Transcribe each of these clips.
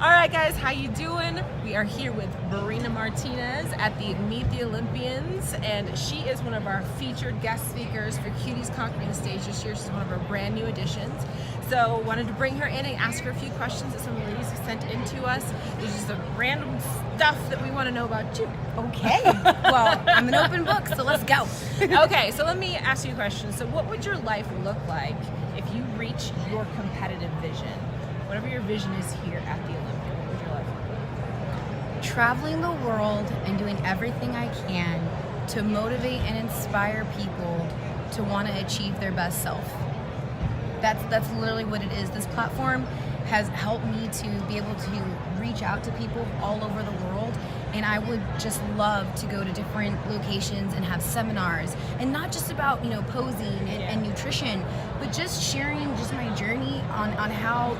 All right, guys, how you doing? We are here with Breena Martinez at the Meet the Olympians, and she is one of our featured guest speakers for Cuties Conquering the Stage this year. She's one of our brand new additions. So wanted to bring her in and ask her a few questions that some of the ladies have sent in to us. There's just some random stuff that we want to know about you. Okay, well, I'm an open book, so let's go. Okay, so let me ask you a question. So what would your life look like if you reach your competitive vision? Whatever your vision is here at the Olympian, what would your life look like? Traveling the world and doing everything I can to motivate and inspire people to want to achieve their best self. That's literally what it is. This platform has helped me to be able to reach out to people all over the world, and I would just love to go to different locations and have seminars, and not just about posing and nutrition, but just sharing just my journey on how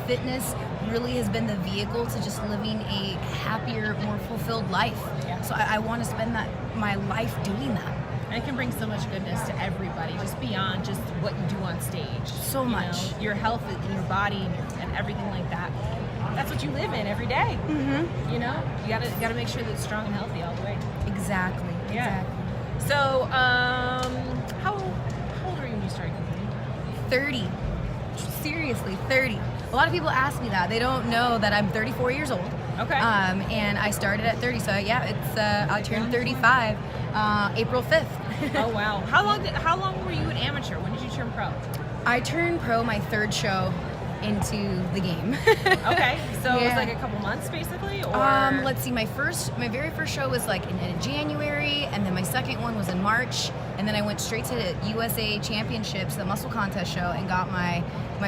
fitness really has been the vehicle to just living a happier, more fulfilled life. So I want to spend my life doing that. And it can bring so much goodness to everybody, just beyond just what you do on stage. So much. Your health and your body and everything like that. That's what you live in every day. Mm-hmm. You gotta make sure that it's strong and healthy all the way. Exactly. Yeah. Exactly. So, how old were you when you started competing? 30. Seriously, 30. A lot of people ask me that. They don't know that I'm 34 years old. Okay. And I started at 30. So yeah, I turned 35 April 5th. Oh wow. How long were you an amateur? When did you turn pro? I turned pro my third show into the game. Okay. So Yeah. it was like a couple months basically, or let's see, my very first show was like in January, and then my second one was in March, and then I went straight to the USA Championships, the muscle contest show, and got my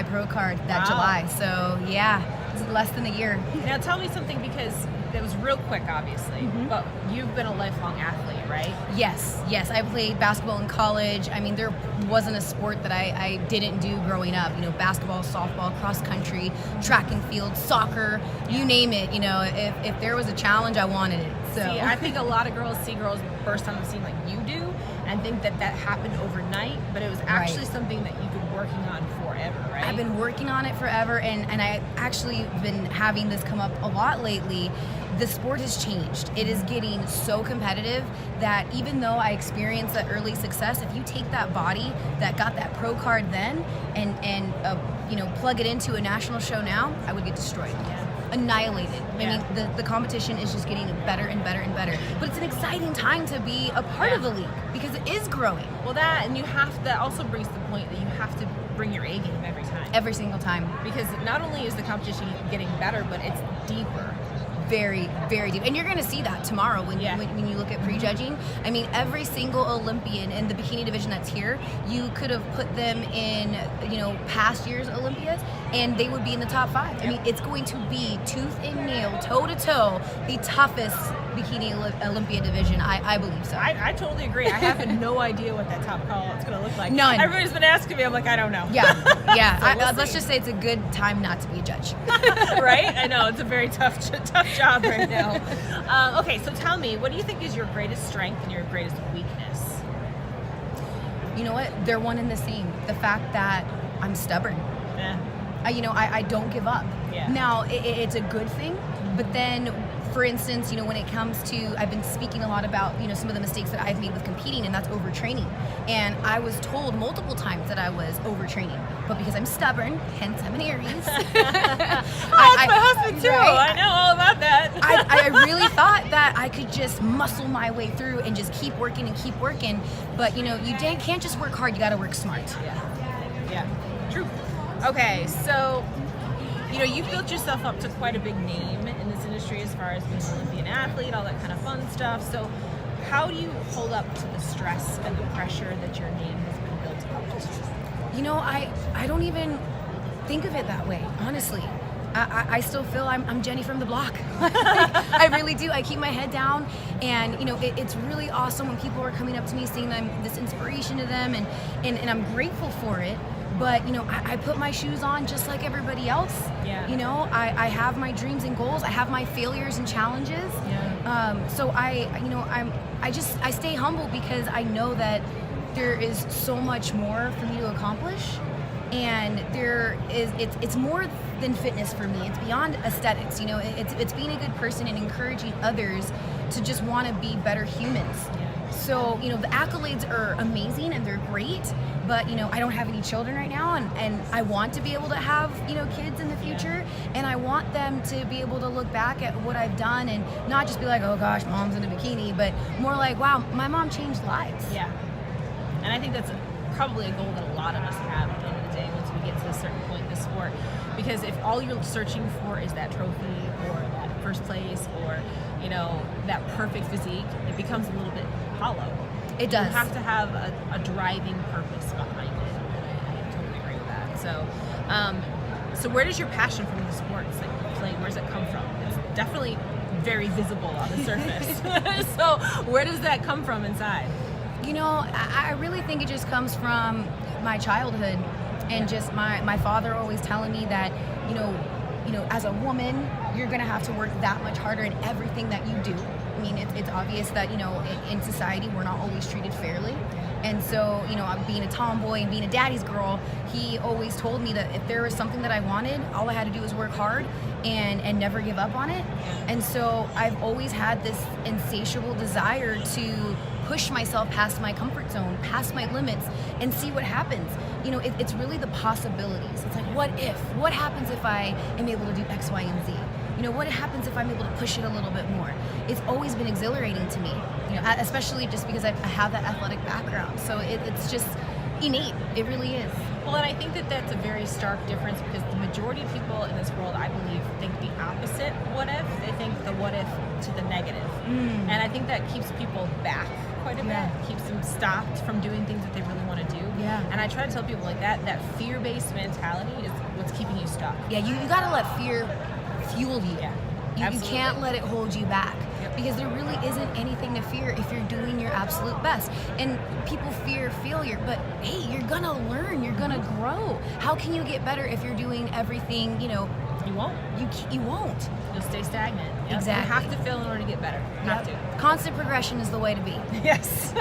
pro card that July. So yeah, it was less than a year. Now tell me something, because it was real quick obviously, but you've been a lifelong athlete, right? Yes. I played basketball in college. I mean, there wasn't a sport that I didn't do growing up. Basketball, softball, cross country, track and field, soccer, you name it. If there was a challenge, I wanted it. So See, I think a lot of girls see girls burst on the scene like you do and think that happened overnight, but it was actually something that you've been working on forever, right? I've been working on it forever, and I actually been having this come up a lot lately. The sport has changed. It is getting so competitive that even though I experienced that early success, if you take that body that got that pro card then and plug it into a national show now, I would get destroyed. Annihilated. I mean, the competition is just getting better and better and better. But it's an exciting time to be a part of the league because it is growing. Well, that also brings the point that you have to bring your A game every time. Every single time. Because not only is the competition getting better, but it's deeper. Very, very deep. And you're going to see that tomorrow when you look at prejudging. I mean, every single Olympian in the bikini division that's here, you could have put them in, past years Olympias, and they would be in the top 5. I mean, it's going to be tooth and nail, toe to toe, the toughest bikini Olympia division. I believe so. I totally agree. I have no idea what that top call is going to look like. None. Everybody's been asking me. I'm like, I don't know. Yeah. So let's just say it's a good time not to be a judge. Right? I know. It's a very tough job right now. Okay, so tell me, what do you think is your greatest strength and your greatest weakness? You know what? They're one and the same. The fact that I'm stubborn. Yeah. I don't give up. Yeah. Now, it's a good thing, but then, for instance, when it comes to, I've been speaking a lot about, some of the mistakes that I've made with competing, and that's overtraining. And I was told multiple times that I was overtraining, but because I'm stubborn, hence I'm an Aries. That's my husband too. Right? I know all about that. I really thought that I could just muscle my way through and just keep working, but you can't just work hard, you gotta work smart. Yeah, true. Okay, so you've built yourself up to quite a big name in this industry as far as being an Olympian athlete, all that kind of fun stuff. So how do you hold up to the stress and the pressure that your name has been built up to? I don't even think of it that way, honestly. I still feel I'm Jenny from the block. I really do. I keep my head down, and it's really awesome when people are coming up to me saying I'm this inspiration to them, and I'm grateful for it. But I put my shoes on just like everybody else. I have my dreams and goals. I have my failures and challenges. So I stay humble because I know that there is so much more for me to accomplish. And it's more than fitness for me. It's beyond aesthetics. It's being a good person and encouraging others to just want to be better humans. So, the accolades are amazing and they're great, but, I don't have any children right now, and I want to be able to have, kids in the future, and I want them to be able to look back at what I've done and not just be like, oh gosh, mom's in a bikini, but more like, wow, my mom changed lives. Yeah. And I think that's probably a goal that a lot of us have at the end of the day once we get to a certain point in the sport. Because if all you're searching for is that trophy or that first place or, that perfect physique, it becomes a little bit hollow. It does. You have to have a driving purpose behind it. And I totally agree with that. So where does your passion from the sports that you play, where does it come from? It's definitely very visible on the surface. So where does that come from inside? I really think it just comes from my childhood and just my father always telling me that, as a woman, you're going to have to work that much harder in everything that you do. I mean, it's obvious that, in society, we're not always treated fairly. And so, being a tomboy and being a daddy's girl, he always told me that if there was something that I wanted, all I had to do was work hard and never give up on it. And so I've always had this insatiable desire to push myself past my comfort zone, past my limits, and see what happens. It's really the possibilities. It's like, what if? What happens if I am able to do X, Y, and Z? What happens if I'm able to push it a little bit more? It's always been exhilarating to me, especially just because I have that athletic background. So it's just innate. It really is. Well, and I think that that's a very stark difference because the majority of people in this world, I believe, think the opposite what if. They think the what if to the negative. And I think that keeps people back quite a bit, keeps them stopped from doing things that they really want to do. And I try to tell people like that fear-based mentality is what's keeping you stuck. Yeah, you got to let fear fuel you. You can't let it hold you back. Because there really isn't anything to fear if you're doing your absolute best. And people fear failure, but hey, you're gonna learn, you're gonna grow. How can you get better if you're doing everything, You won't. You won't. You'll stay stagnant. Exactly. You have to fail in order to get better. You have to. Constant progression is the way to be. Yes.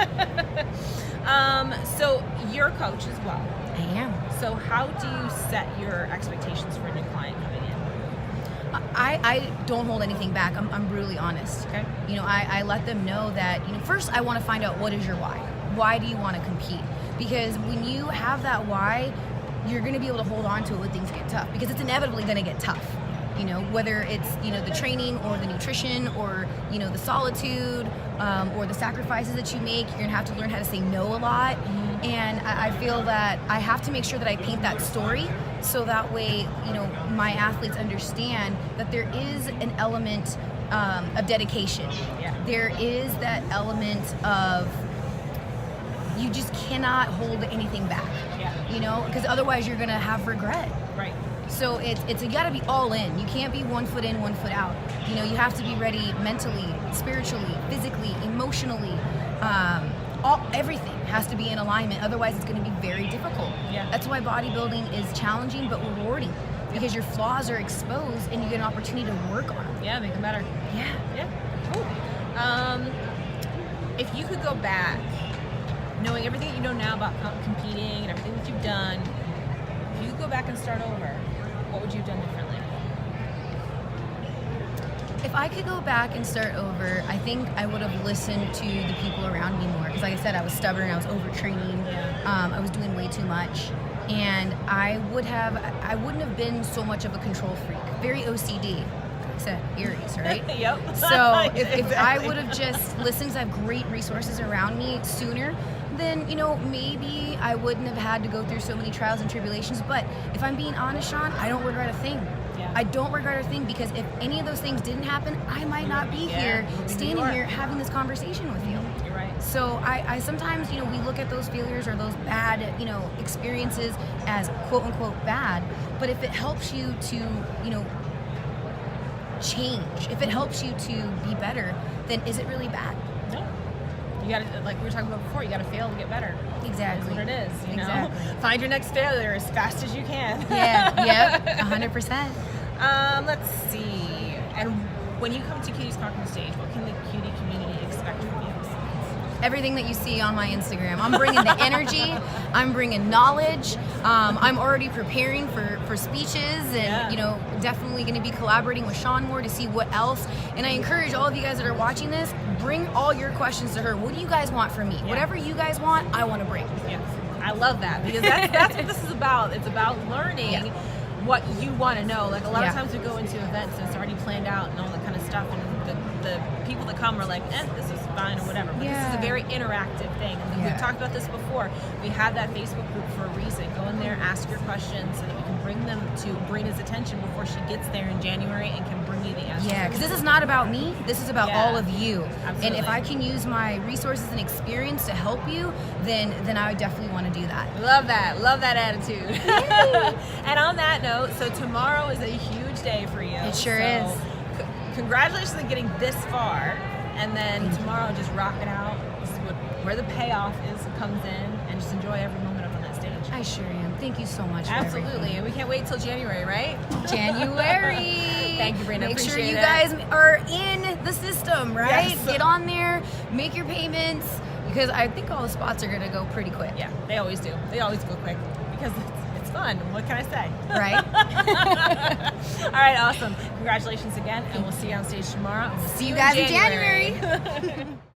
So you're a coach as well. I am. So how do you set your expectations for a new client coming in? I don't hold anything back. I'm brutally honest. Okay. I let them know that, first I want to find out what is your why. Why do you want to compete? Because when you have that why, you're going to be able to hold on to it when things get tough, because it's inevitably going to get tough. Whether it's, the training or the nutrition or, the solitude or the sacrifices that you make, you're going to have to learn how to say no a lot. And I feel that I have to make sure that I paint that story so that way, my athletes understand that there is an element of dedication. There is that element of you just cannot hold anything back, because otherwise you're going to have regret. Right. So it's you got to be all in. You can't be 1 foot in, 1 foot out. You have to be ready mentally, spiritually, physically, emotionally. Everything has to be in alignment. Otherwise, it's going to be very difficult. That's why bodybuilding is challenging but rewarding, because your flaws are exposed and you get an opportunity to work on them. Make them better. Cool. If you could go back, knowing everything that you know now about competing and everything that you've done, if you could go back and start over, what would you have done differently? If I could go back and start over, I think I would have listened to the people around me more. Because like I said, I was stubborn, I was overtraining, I was doing way too much. And I wouldn't have been so much of a control freak. Very OCD. Like I said, Aries, right? So if I would have just listened, to have great resources around me sooner, then, maybe I wouldn't have had to go through so many trials and tribulations. But if I'm being honest, Sean, I don't regret a thing. I don't regret a thing, because if any of those things didn't happen, I might not be here, standing here having this conversation with you. You're right. So I sometimes, we look at those failures or those bad, experiences as quote unquote bad. But if it helps you to, change, if it helps you to be better, then is it really bad? No. You gotta, like we were talking about before, you gotta fail to get better. Exactly. That's what it is, Exactly. Find your next failure as fast as you can. 100%. Let's see. And when you come to Cuties Conquering the Stage, what can the cutie community expect from you? everything that you see on my Instagram. I'm bringing the energy, I'm bringing knowledge, I'm already preparing for speeches, and definitely going to be collaborating with Sean more to see what else. And I encourage all of you guys that are watching this, bring all your questions to her. What do you guys want from me? Whatever you guys want, I want to bring. Yeah. I love that, because that's what this is about. It's about learning what you want to know. Like a lot of times we go into events and it's already planned out and all that kind of stuff, and the people that come are like, this is fine or whatever. But this is a very interactive thing. And we've talked about this before. We have that Facebook group for a reason. Go in there, ask your questions so that we can bring them to Breena's attention before she gets there in January and can bring you the answers. Yeah, because this is not about me. This is about all of you. Absolutely. And if I can use my resources and experience to help you, then I would definitely want to do that. Love that. Love that attitude. And on that note, so tomorrow is a huge day for you. It sure is. Congratulations on getting this far, and then tomorrow just rock it out. This is where the payoff comes in, and just enjoy every moment up on that stage. I sure am. Thank you so much. Absolutely, and we can't wait till January, right? January. Thank you, Breena. Make sure Appreciate you it. guys are in the system, right? Yes. Get on there, make your payments, because I think all the spots are gonna go pretty quick. Yeah, they always do. They always go quick because it's fun. What can I say? Right? All right, awesome. Congratulations again, and we'll see you on stage tomorrow. And we'll See you guys in January.